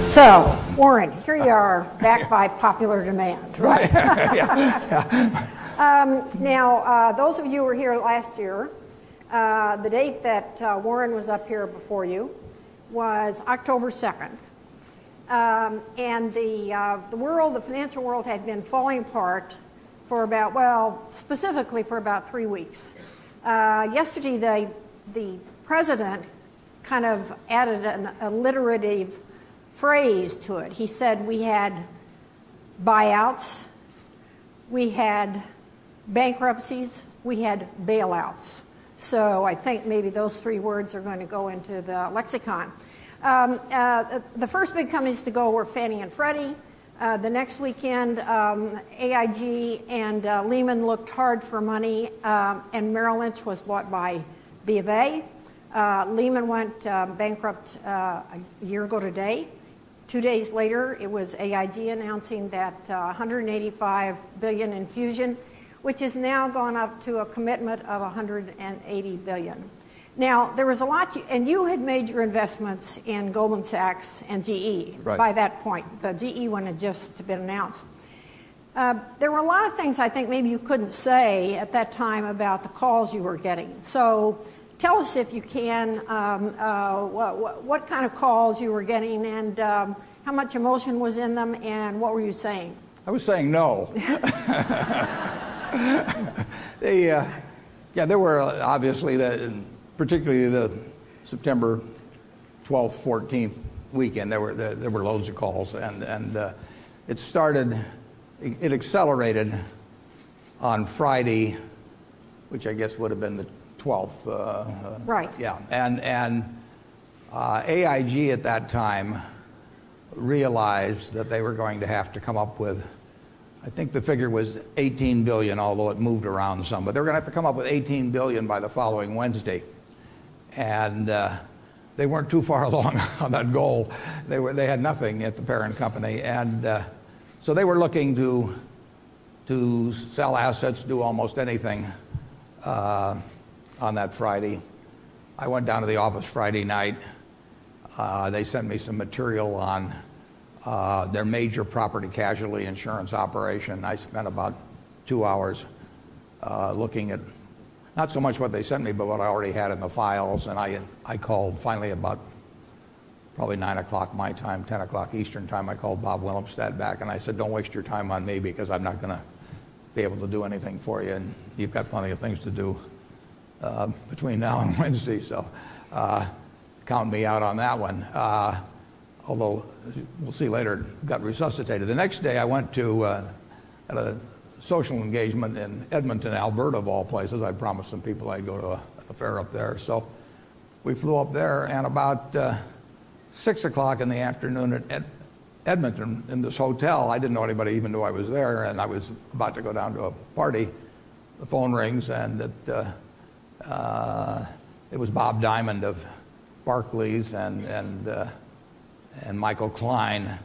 So, Warren, here you are, back by popular demand, right? Now, those of you who were here last year, the date that Warren was up here before you was October 2nd. And the world, the financial world, had been falling apart for about, well, specifically for about 3 weeks. Yesterday, the president kind of added an alliterative phrase to it. He said we had buyouts, we had bankruptcies, we had bailouts. So I think maybe those 3 words are going to go into the lexicon. The first big companies to go were Fannie and Freddie. The next weekend, AIG and Lehman looked hard for money, and Merrill Lynch was bought by B of A. Lehman went bankrupt a year ago today. 2 days later, it was AIG announcing that $185 billion infusion, which has now gone up to a commitment of $180 billion. Now, there was a lot, and you had made your investments in Goldman Sachs and GE by that point. The GE one had just been announced. There were a lot of things I think maybe you couldn't say at that time about the calls you were getting. So tell us, if you can, what kind of calls you were getting, and how much emotion was in them, and what were you saying? I was saying no. There were obviously, particularly the September 12th, 14th weekend, there were loads of calls, and it accelerated on Friday, which I guess would have been the 12th. Right. Yeah, and AIG at that time realized that they were going to have to come up with, I think the figure was $18 billion, although it moved around some, but they were going to have to come up with $18 billion by the following Wednesday. And they weren't too far along on that goal. They had nothing at the parent company, and so they were looking to sell assets, do almost anything on that Friday. I went down to the office Friday night. They sent me some material on their major property casualty insurance operation. I spent about 2 hours looking at not so much what they sent me, but what I already had in the files. And I called finally about probably 9 o'clock my time, 10 o'clock Eastern time. I called Bob Willemstad back, and I said, don't waste your time on me, because I'm not going to be able to do anything for you, and you've got plenty of things to do between now and Wednesday. So count me out on that one. Although we'll see later, it got resuscitated. The next day I went to at a social engagement in Edmonton, Alberta, of all places. I promised some people I'd go to a fair up there. So we flew up there, and about 6 o'clock in the afternoon at Edmonton, in this hotel, I didn't know anybody even knew I was there, and I was about to go down to a party. The phone rings, and it was Bob Diamond of Barclays and Michael Klein,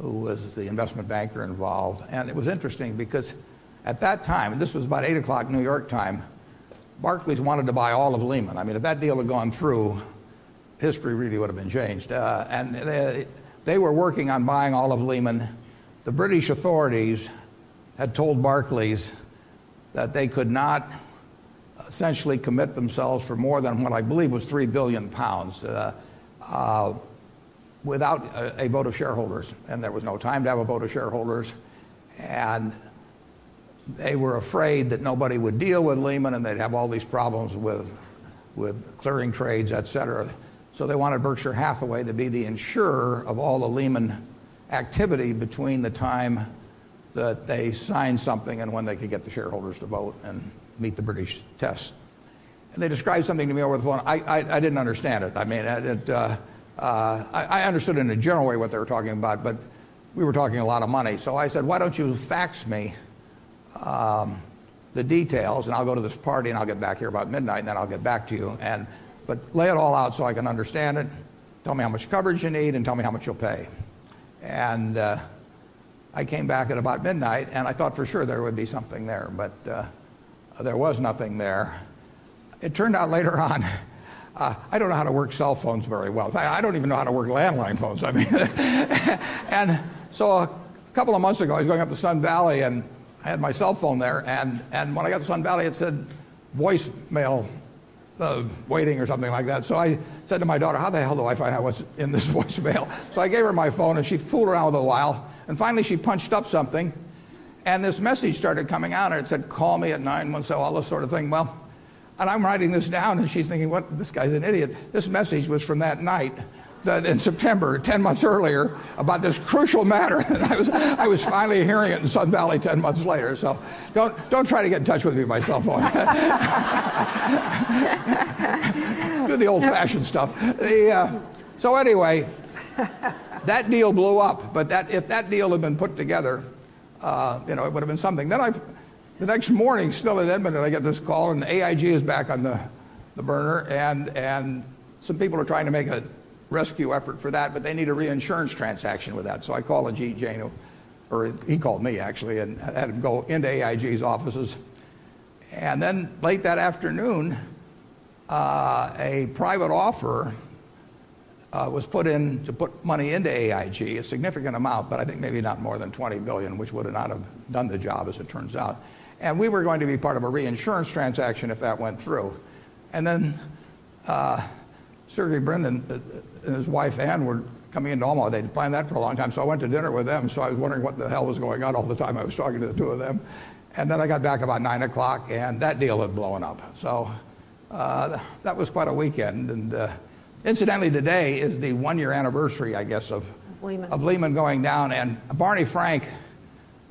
who was the investment banker involved. And it was interesting because at that time, and this was about 8 o'clock New York time, Barclays wanted to buy all of Lehman. I mean, if that deal had gone through, history really would have been changed. And they were working on buying all of Lehman. The British authorities had told Barclays that they could not essentially commit themselves for more than what I believe was £3 billion without a vote of shareholders. And there was no time to have a vote of shareholders. And they were afraid that nobody would deal with Lehman, and they'd have all these problems with clearing trades, et cetera. So they wanted Berkshire Hathaway to be the insurer of all the Lehman activity between the time that they signed something and when they could get the shareholders to vote and meet the British test. And they described something to me over the phone. I didn't understand it. I mean, I understood in a general way what they were talking about, but we were talking a lot of money. So I said, why don't you fax me the details, and I'll go to this party, and I'll get back here about midnight, and then I'll get back to you. But lay it all out so I can understand it. Tell me how much coverage you need, and tell me how much you'll pay. And I came back at about midnight, and I thought for sure there would be something there, but there was nothing there. It turned out later on I don't know how to work cell phones very well. I don't even know how to work landline phones. I mean, and so a couple of months ago, I was going up to Sun Valley, and I had my cell phone there, and when I got to Sun Valley, it said voicemail waiting or something like that. So I said to my daughter, how the hell do I find out what's in this voicemail? So I gave her my phone, and she fooled around with it a while, and finally she punched up something, and this message started coming out, and it said, call me at 917, all this sort of thing. Well, and I'm writing this down, and she's thinking, what, this guy's an idiot. This message was from that night that in September, 10 months earlier, about this crucial matter. And I was finally hearing it in Sun Valley 10 months later. So don't try to get in touch with me by cell phone. Do the old-fashioned stuff. So anyway, that deal blew up. But if that deal had been put together, it would have been something. Then the next morning, still in Edmonton, I get this call, and AIG is back on the burner, and some people are trying to make a rescue effort for that, but they need a reinsurance transaction with that. So I called Ajit Jain, or he called me actually, and had him go into AIG's offices. And then late that afternoon, a private offer was put in to put money into AIG, a significant amount, but I think maybe not more than $20 billion, which would not have done the job, as it turns out. And we were going to be part of a reinsurance transaction if that went through. And then Sergey Brin and his wife Ann were coming into Omaha. They'd planned that for a long time, so I went to dinner with them. So I was wondering what the hell was going on all the time I was talking to the two of them. And then I got back about 9 o'clock, and that deal had blown up. So that was quite a weekend. And incidentally, today is the one-year anniversary, I guess, of Lehman going down. And Barney Frank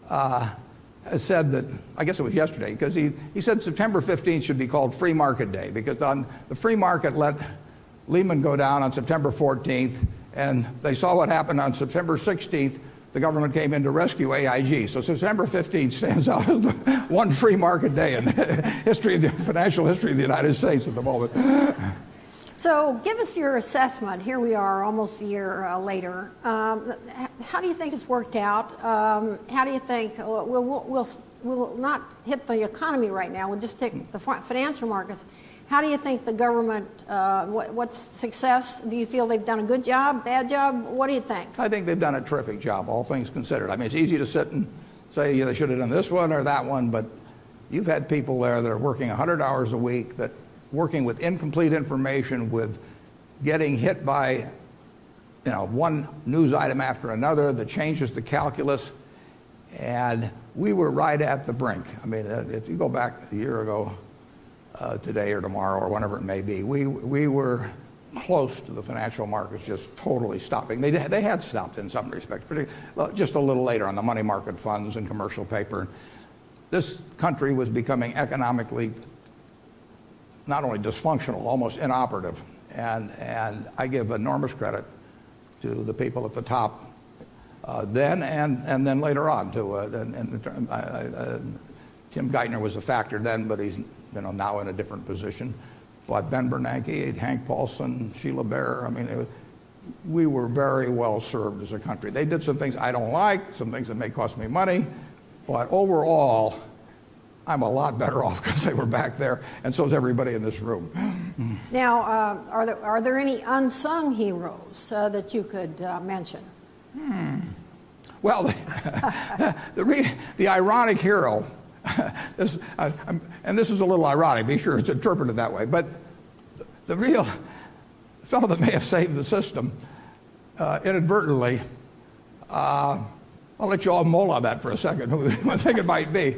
has said that, I guess it was yesterday, because he said September 15th should be called Free Market Day, because the free market let Lehman go down on September 14th, and they saw what happened on September 16th. The government came in to rescue AIG. So September 15th stands out as the one free market day in the financial history of the United States at the moment. So give us your assessment. Here we are almost a year later. How do you think it's worked out? How do you think we'll not hit the economy right now, we'll just take the financial markets. How do you think the government, what's success? Do you feel they've done a good job, bad job? What do you think? I think they've done a terrific job, all things considered. I mean, it's easy to sit and say they should have done this one or that one, but you've had people there that are working 100 hours a week, that working with incomplete information, with getting hit by one news item after another that changes the calculus. And we were right at the brink. I mean, if you go back a year ago, today or tomorrow or whenever it may be, we were close to the financial markets just totally stopping. They had stopped in some respects, but just a little later on the money market funds and commercial paper. This country was becoming economically not only dysfunctional, almost inoperative. And I give enormous credit to the people at the top then and then later on. Tim Geithner was a factor then, but he's now in a different position. But Ben Bernanke, Hank Paulson, Sheila Bair, I mean, we were very well served as a country. They did some things I don't like, some things that may cost me money, but overall, I'm a lot better off because they were back there, and so is everybody in this room. Now, are there any unsung heroes that you could mention? Well, the ironic hero, and this is a little ironic, be sure it's interpreted that way, but the real fellow that may have saved the system inadvertently, I'll let you all mull on that for a second, who I think it might be.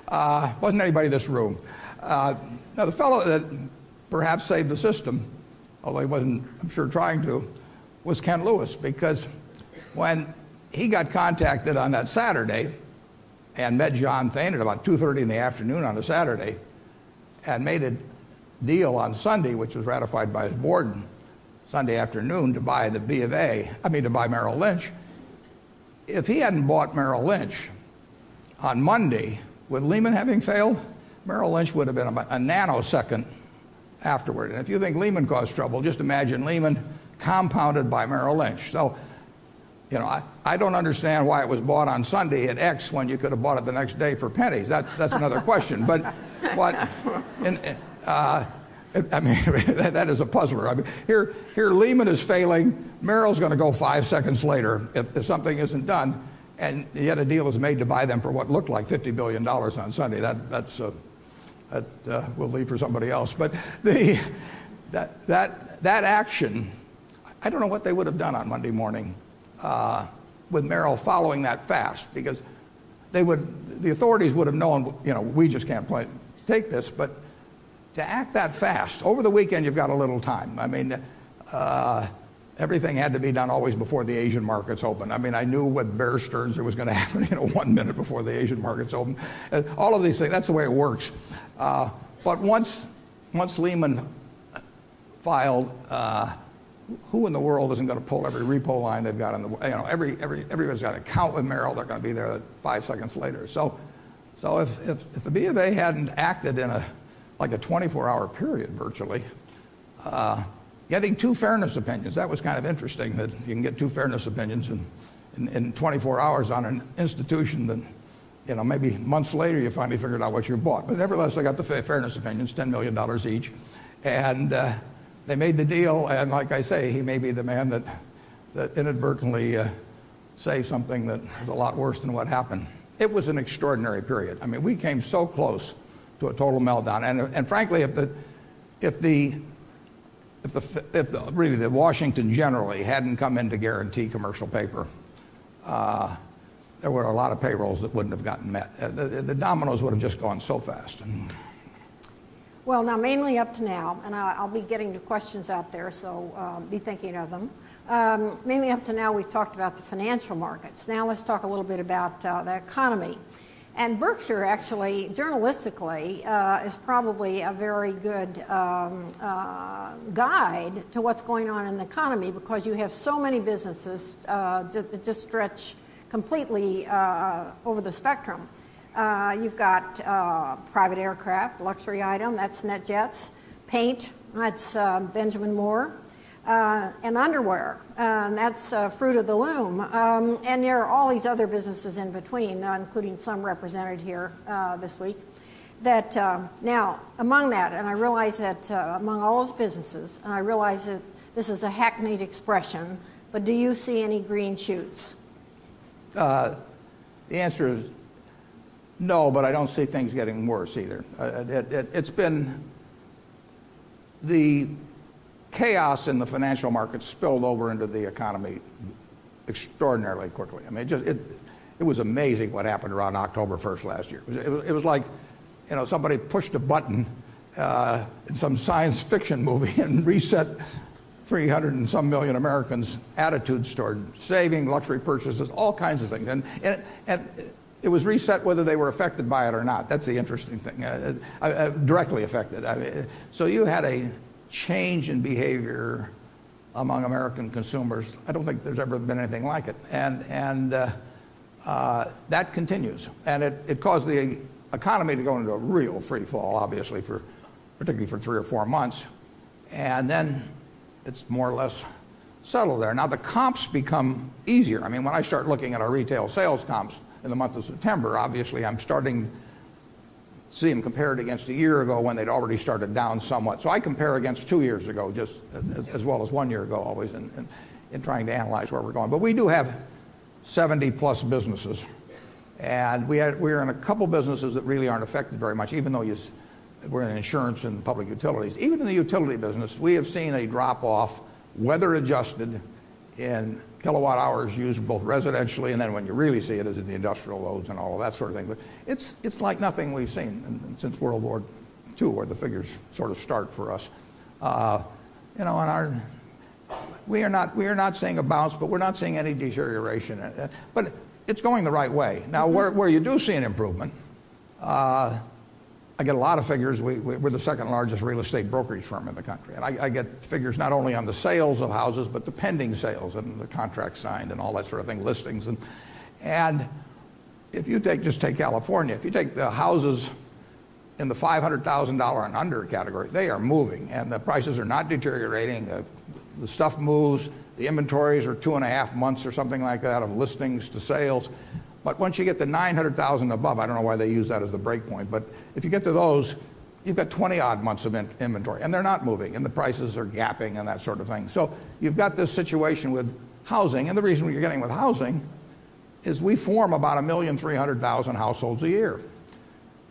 Wasn't anybody in this room. Now, the fellow that perhaps saved the system, although he wasn't, I'm sure, trying to, was Ken Lewis, because when he got contacted on that Saturday and met John Thane at about 2:30 in the afternoon on a Saturday and made a deal on Sunday, which was ratified by his board Sunday afternoon, to buy the to buy Merrill Lynch. If he hadn't bought Merrill Lynch on Monday, with Lehman having failed, Merrill Lynch would have been about a nanosecond afterward. And if you think Lehman caused trouble, just imagine Lehman compounded by Merrill Lynch. So, I don't understand why it was bought on Sunday at X when you could have bought it the next day for pennies. That's another question. But I mean, that is a puzzler. I mean, here Lehman is failing. Merrill's going to go 5 seconds later if something isn't done, and yet a deal is made to buy them for what looked like $50 billion on Sunday. That we'll leave for somebody else. But that action, I don't know what they would have done on Monday morning with Merrill following that fast, because the authorities would have known, we just can't take this, but to act that fast over the weekend, you've got a little time. I mean, everything had to be done always before the Asian markets open. I mean, I knew with Bear Stearns it was going to happen 1 minute before the Asian markets open. All of these things, that's the way it works. But once Lehman filed, who in the world isn't going to pull every repo line they've got on the, everybody's got an account with Merrill, they're going to be there 5 seconds later. So if the B of A hadn't acted in a 24-hour period virtually, getting 2 fairness opinions, that was kind of interesting, that you can get 2 fairness opinions in 24 hours on an institution that, maybe months later you finally figured out what you bought. But nevertheless, they got the fairness opinions, $10 million each. And they made the deal, and like I say, he may be the man that inadvertently saved something that was a lot worse than what happened. It was an extraordinary period. I mean, we came so close to a total meltdown. And frankly, if really the Washington generally hadn't come in to guarantee commercial paper, there were a lot of payrolls that wouldn't have gotten met. The dominoes would have just gone so fast. Well, now, mainly up to now, and I'll be getting to questions out there, so be thinking of them. Mainly up to now, we've talked about the financial markets. Now let's talk a little bit about the economy. And Berkshire, actually, journalistically, is probably a very good guide to what's going on in the economy, because you have so many businesses that just stretch completely over the spectrum. You've got private aircraft, luxury item, that's NetJets. Paint, that's Benjamin Moore. And underwear, and that's fruit of the loom. And there are all these other businesses in between, including some represented here this week. That now, among that, and I realize that among all those businesses, and I realize that this is a hackneyed expression, but do you see any green shoots? The answer is no, but I don't see things getting worse either. It's been the chaos in the financial markets spilled over into the economy extraordinarily quickly. I mean, it was amazing what happened around October 1st last year. It was like, somebody pushed a button in some science fiction movie and reset 300 and some million Americans' attitudes toward saving, luxury purchases, all kinds of things. And it was reset whether they were affected by it or not. That's the interesting thing. Directly affected. I mean, so you had a change in behavior among American consumers. I don't think there's ever been anything like it. And that continues. And it caused the economy to go into a real free fall, obviously, particularly for 3 or 4 months. And then it's more or less settled there. Now the comps become easier. I mean, when I start looking at our retail sales comps in the month of September, obviously I'm starting to see them compared against a year ago when they'd already started down somewhat. So I compare against 2 years ago just as well as 1 year ago always in trying to analyze where we're going. But we do have 70 plus businesses. And we're in a couple businesses that really aren't affected very much, even though we're in insurance and public utilities. Even in the utility business, we have seen a drop off, weather adjusted, in kilowatt hours used both residentially, and then when you really see it is in the industrial loads and all of that sort of thing. But it's like nothing we've seen since World War II, where the figures sort of start for us. We are not seeing a bounce, but we're not seeing any deterioration. But it's going the right way. Now, where you do see an improvement, I get a lot of figures. We're the second largest real estate brokerage firm in the country. And I get figures not only on the sales of houses, but the pending sales and the contracts signed and all that sort of thing, listings. And if you just take California, if you take the houses in the $500,000 and under category, they are moving. And the prices are not deteriorating. The stuff moves. The inventories are 2.5 months or something like that of listings to sales. But once you get to 900,000 above, I don't know why they use that as the break point, but if you get to those, you've got 20-odd months of inventory, and they're not moving, and the prices are gapping and that sort of thing. So you've got this situation with housing, and the reason you're getting with housing is we form about 1,300,000 households a year.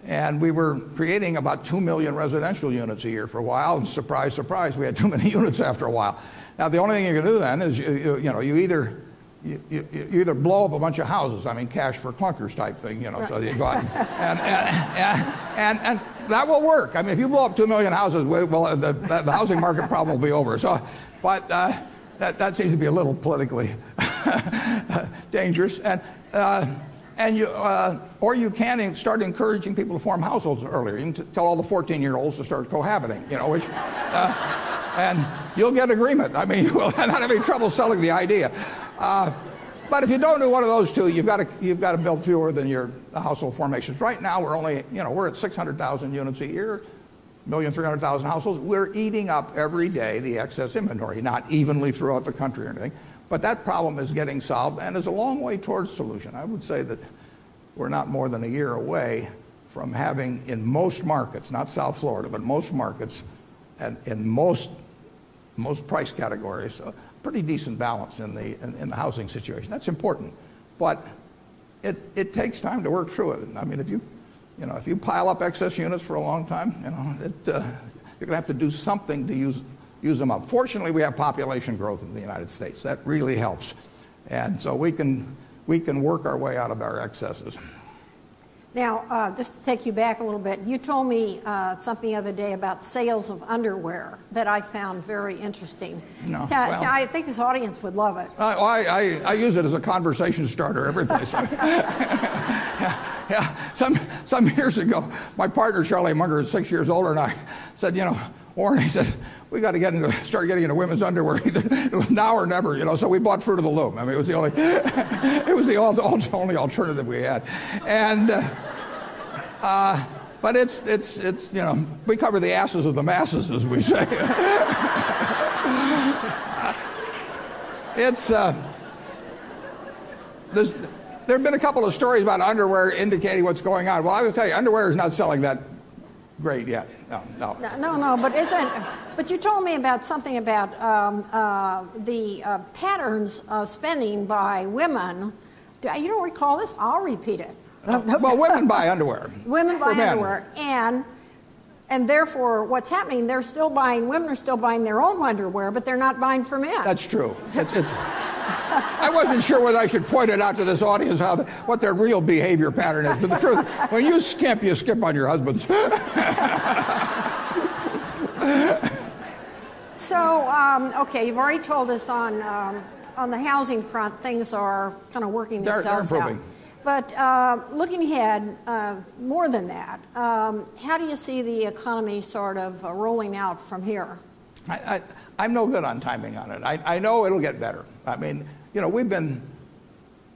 And we were creating about 2 million residential units a year for a while, and surprise, surprise, we had too many units after a while. Now, the only thing you can do then is, you either blow up a bunch of houses, I mean, cash for clunkers type thing, right. So you go out, and that will work. I mean, if you blow up 2 million houses, well, the housing market problem will be over. So, but that seems to be a little politically dangerous. Or you can start encouraging people to form households earlier. You can tell all the 14-year-olds to start cohabiting, which, and you'll get agreement. I mean, you will not have any trouble selling the idea. But if you don't do one of those two, you've got to build fewer than your household formations. Right now, we're at 600,000 units a year, 1,300,000 households. We're eating up every day the excess inventory, not evenly throughout the country or anything. But that problem is getting solved and is a long way towards solution. I would say that we're not more than a year away from having, in most markets, not South Florida, but most markets and in most price categories, a pretty decent balance in the housing situation. That's important. But it takes time to work through it. I mean, if you pile up excess units for a long time, you're going to have to do something to use them up. Fortunately, we have population growth in the United States. That really helps. And so we can work our way out of our excesses. Now, just to take you back a little bit, you told me something the other day about sales of underwear that I found very interesting. No, I think this audience would love it. I use it as a conversation starter every place. Yeah. Some years ago, my partner, Charlie Munger, is 6 years older, and I said, Warren, he said, we got to start getting into women's underwear. It was now or never, so we bought Fruit of the Loom. I mean, it was the only alternative we had, and but it's we cover the asses of the masses, as we say. There have been a couple of stories about underwear indicating what's going on. Well, I will tell you, underwear is not selling that great yet. No, but you told me about something about the patterns of spending by women. You don't recall this? I'll repeat it. Well, women buy underwear. Women buy underwear, and therefore, what's happening? Women are still buying their own underwear, but they're not buying for men. That's true. I wasn't sure whether I should point it out to this audience what their real behavior pattern is, but the truth, when you skip on your husbands. So, okay, you've already told us on the housing front, things are kind of working themselves they're improving. But looking ahead, more than that, how do you see the economy sort of rolling out from here? I'm no good on timing on it. I know it'll get better. I mean, we've been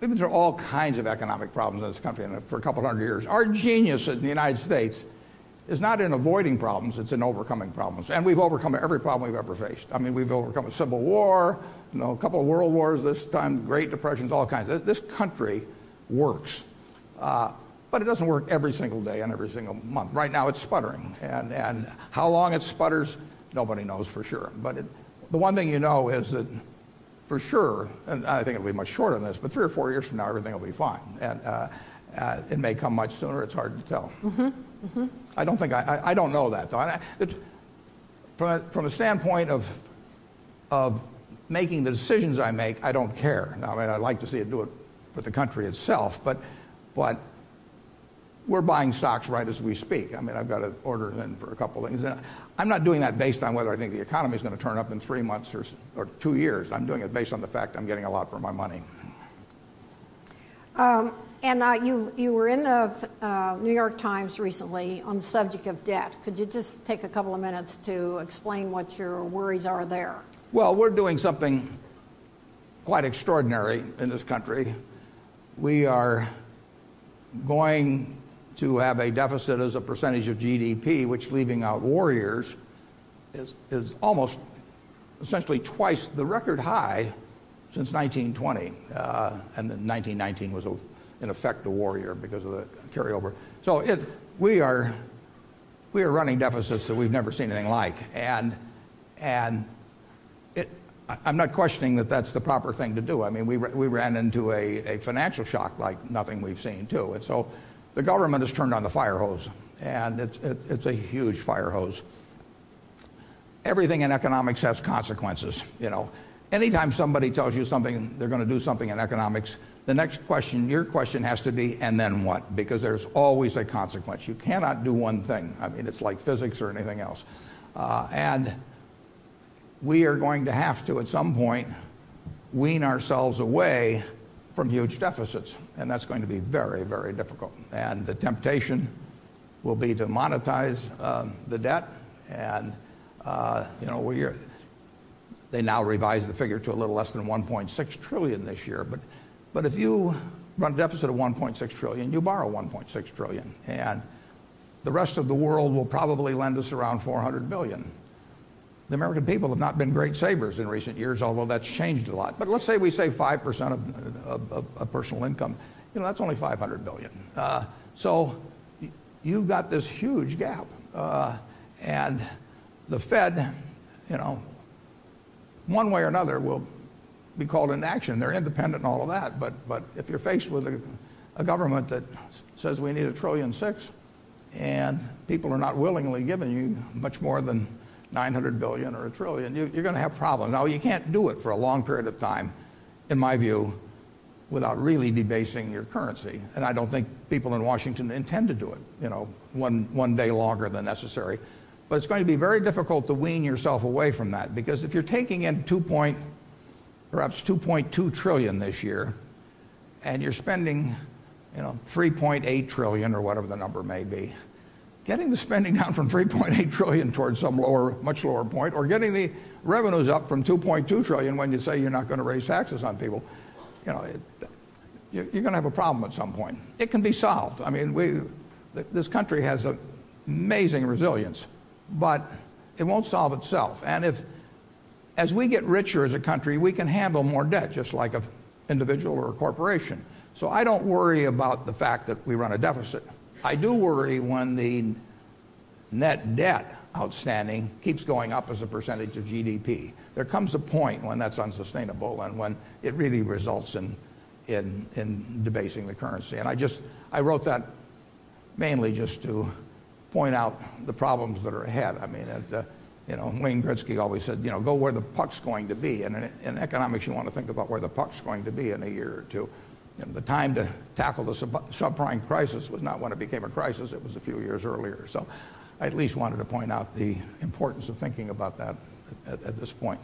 through all kinds of economic problems in this country for a couple hundred years. Our genius in the United States is not in avoiding problems, it's in overcoming problems. And we've overcome every problem we've ever faced. I mean, we've overcome a civil war, a couple of world wars this time, Great Depressions, all kinds. This country works. But it doesn't work every single day and every single month. Right now it's sputtering. And how long it sputters, nobody knows for sure. But the one thing you know is that for sure, and I think it'll be much shorter than this, but 3 or 4 years from now, everything will be fine. And it may come much sooner. It's hard to tell. Mm-hmm. Mm-hmm. I don't know that, though. From a standpoint of making the decisions I make, I don't care. Now, I mean, I'd like to see it do it for the country itself, but we're buying stocks right as we speak. I mean, I've got to order in for a couple of things. And I'm not doing that based on whether I think the economy is going to turn up in 3 months or 2 years. I'm doing it based on the fact I'm getting a lot for my money. And you were in the New York Times recently on the subject of debt. Could you just take a couple of minutes to explain what your worries are there? Well, we're doing something quite extraordinary in this country. We are going to have a deficit as a percentage of GDP, which, leaving out war years, is almost essentially twice the record high since 1920. And then 1919 was, in effect, a war year because of the carryover. So we are we are running deficits that we've never seen anything like. And I'm not questioning that that's the proper thing to do. I mean, we ran into a financial shock like nothing we've seen, too. And so the government has turned on the fire hose, and it's a huge fire hose. Everything in economics has consequences, you know. Anytime somebody tells you something, they're going to do something in economics, the next question, your question has to be, and then what? Because there's always a consequence. You cannot do one thing. I mean, it's like physics or anything else. And we are going to have to, at some point, wean ourselves away from huge deficits. And that's going to be very, very difficult. And the temptation will be to monetize the debt. And, you know, they now revised the figure to a little less than 1.6 trillion this year. But if you run a deficit of 1.6 trillion, you borrow 1.6 trillion. And the rest of the world will probably lend us around 400 billion. The American people have not been great savers in recent years, although that's changed a lot. But let's say we save 5% of personal income. You know, that's only 500 billion. So you've got this huge gap. And the Fed, you know, one way or another will be called into action. They're independent and all of that. But if you're faced with a government that says we need $1.6 trillion and people are not willingly giving you much more than 900 billion or $1 trillion, you're going to have problems. Now, you can't do it for a long period of time, in my view, without really debasing your currency. And I don't think people in Washington intend to do it, you know, one day longer than necessary. But it's going to be very difficult to wean yourself away from that, because if you're taking in perhaps 2.2 trillion this year, and you're spending, you know, 3.8 trillion or whatever the number may be, getting the spending down from 3.8 trillion towards some much lower point, or getting the revenues up from 2.2 trillion when you say you're not going to raise taxes on people, you know, you're going to have a problem at some point. It can be solved. I mean, this country has amazing resilience, but it won't solve itself. And as we get richer as a country, we can handle more debt, just like an individual or a corporation. So I don't worry about the fact that we run a deficit. I do worry when the net debt outstanding keeps going up as a percentage of GDP. There comes a point when that's unsustainable and when it really results in debasing the currency. And I wrote that mainly just to point out the problems that are ahead. I mean, you know, Wayne Gretzky always said, you know, go where the puck's going to be. And in economics, you want to think about where the puck's going to be in a year or two. You know, the time to tackle the subprime crisis was not when it became a crisis. It was a few years earlier. So I at least wanted to point out the importance of thinking about that at this point.